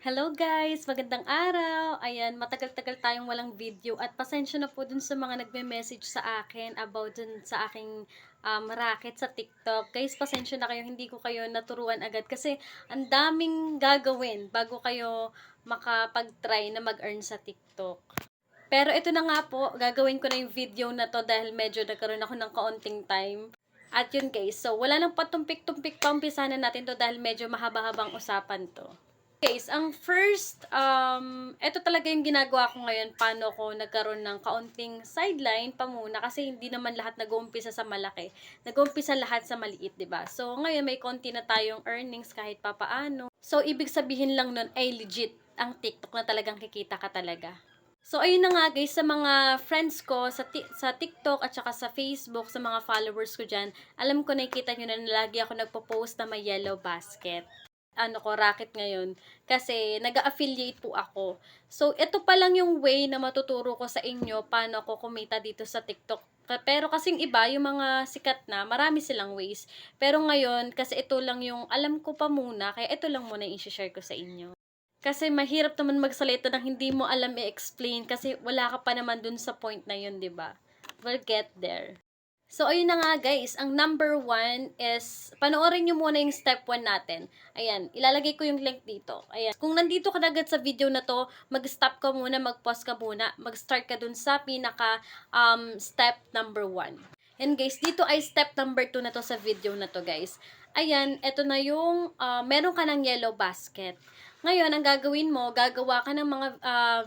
Hello guys! Magandang araw! Ayan, matagal-tagal tayong walang video at pasensya na po dun sa mga nagme-message sa akin about dun sa aking racket sa TikTok. Guys, pasensya na kayo, hindi ko kayo naturuan agad kasi ang daming gagawin bago kayo makapag-try na mag-earn sa TikTok. Pero ito na nga po, gagawin ko na yung video na to dahil medyo nagkaroon ako ng kaunting time. At yun guys, so wala nang patumpik-tumpik pa, umpisahan na natin to dahil medyo mahaba-habang usapan to. Guys, ang first, ito talaga yung ginagawa ko ngayon, paano ko nagkaroon ng kaunting sideline pa muna kasi hindi naman lahat nag-uumpisa sa malaki. Nag-uumpisa lahat sa maliit, 'di ba? So, ngayon may konti na tayong earnings kahit papaano. So, ibig sabihin lang nun ay legit ang TikTok na talagang kikita ka talaga. So, ayun na nga guys, sa mga friends ko sa TikTok at saka sa Facebook, sa mga followers ko dyan, alam ko nakikita nyo na lagi ako nagpo-post na may yellow basket racket ngayon kasi nag-affiliate po ako. So, ito pa lang yung way na matuturo ko sa inyo paano ako kumita dito sa TikTok. Pero kasing iba, yung mga sikat na, marami silang ways. Pero ngayon, kasi ito lang yung alam ko pa muna, kaya ito lang muna i-share ko sa inyo. Kasi mahirap naman magsalita ng hindi mo alam i-explain kasi wala ka pa naman dun sa point na yun, 'di ba? We'll get there. So, ayun na nga guys, ang number 1 is, panoorin nyo muna yung step 1 natin. Ayan, ilalagay ko yung link dito. Ayan, kung nandito ka na agad sa video na to, mag-stop ka muna, mag-pause ka muna, mag-start ka dun sa pinaka step number 1. And guys, dito ay step number 2 na to sa video na to guys. Ayan, eto na yung, meron ka ng yellow basket. Ngayon, ang gagawin mo, gagawa ka ng mga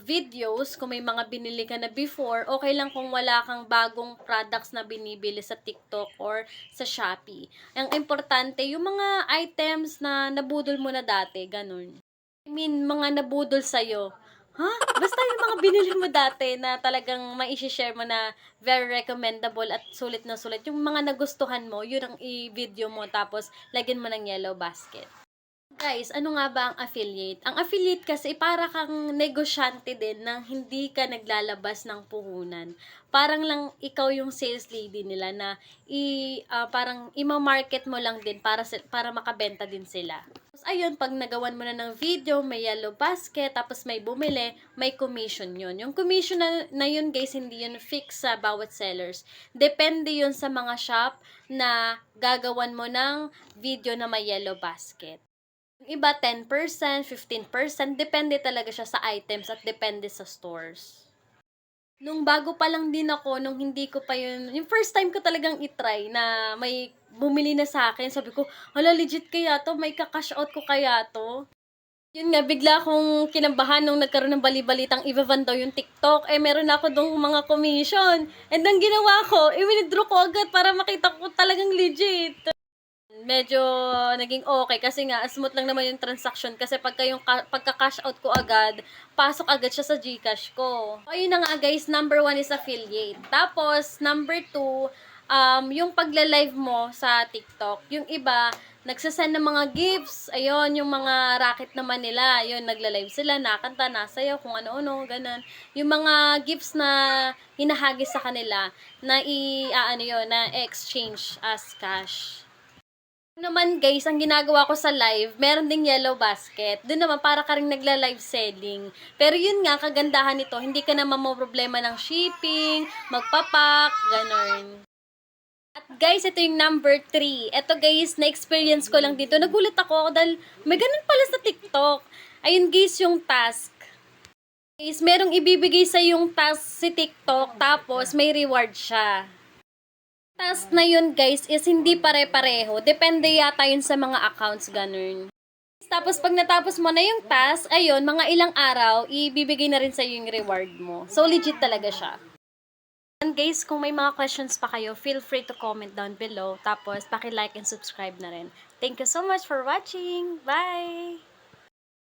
videos, kung may mga binili ka na before, okay lang kung wala kang bagong products na binibili sa TikTok or sa Shopee. Ang importante, yung mga items na nabudol mo na dati, ganun. I mean, mga nabudol sa'yo. Ha? Basta yung mga binili mo dati na talagang mai-share mo na very recommendable at sulit na sulit. Yung mga nagustuhan mo, yun ang i-video mo tapos lagyan mo ng yellow basket. Guys, ano nga ba ang affiliate? Ang affiliate kasi para kang negosyante din nang hindi ka naglalabas ng puhunan. Parang lang ikaw yung sales lady nila na parang ima-market mo lang din para makabenta din sila. Tapos ayun, pag nagawan mo na ng video, may yellow basket, tapos may bumili, may commission yun. Yung commission na yun guys, hindi yun fix sa bawat sellers. Depende yun sa mga shop na gagawan mo ng video na may yellow basket. Yung iba 10%, 15%, depende talaga siya sa items at depende sa stores. Nung bago pa lang din ako, nung hindi ko pa yun, yung first time ko talagang itry na may bumili na sa akin, sabi ko, hala legit kaya to, may ka-cash out ko kaya to. Yun nga, bigla akong kinabahan nung nagkaroon ng bali-balitang i-van daw yung TikTok. Eh, meron ako dong mga commission. And ang ginawa ko, i-withdraw ko agad para makita ko talagang legit. Medyo naging okay kasi nga smooth lang naman yung transaction kasi pagka-cash out ko agad, pasok agad siya sa GCash ko. So, ayun na nga guys, number 1 is affiliate. Tapos, number 2, yung pagla-live mo sa TikTok. Yung iba, nagsasend ng mga gifts. Ayun, yung mga racket naman nila. Ayun, nagla-live sila, nakanta, nasayaw, kung ano-ano, ganun. Yung mga gifts na hinahagis sa kanila na na exchange as cash naman guys, ang ginagawa ko sa live, meron ding yellow basket. Doon naman para ka rin nagla-live selling. Pero yun nga, kagandahan nito, hindi ka naman problema ng shipping, magpapak, ganun. At guys, ito yung number 3. Ito guys, na-experience ko lang dito. Nagulat ako dahil may ganun pala sa TikTok. Ayun guys, yung task. Guys, merong ibibigay sa yung task si TikTok, tapos may reward siya. Task na yun guys is hindi pare-pareho. Depende yata yun sa mga accounts, ganun. Tapos pag natapos mo na yung task, ayun, mga ilang araw, ibibigay na rin sa yung reward mo. So legit talaga siya. And guys, kung may mga questions pa kayo, feel free to comment down below. Tapos paki-like and subscribe na rin. Thank you so much for watching. Bye!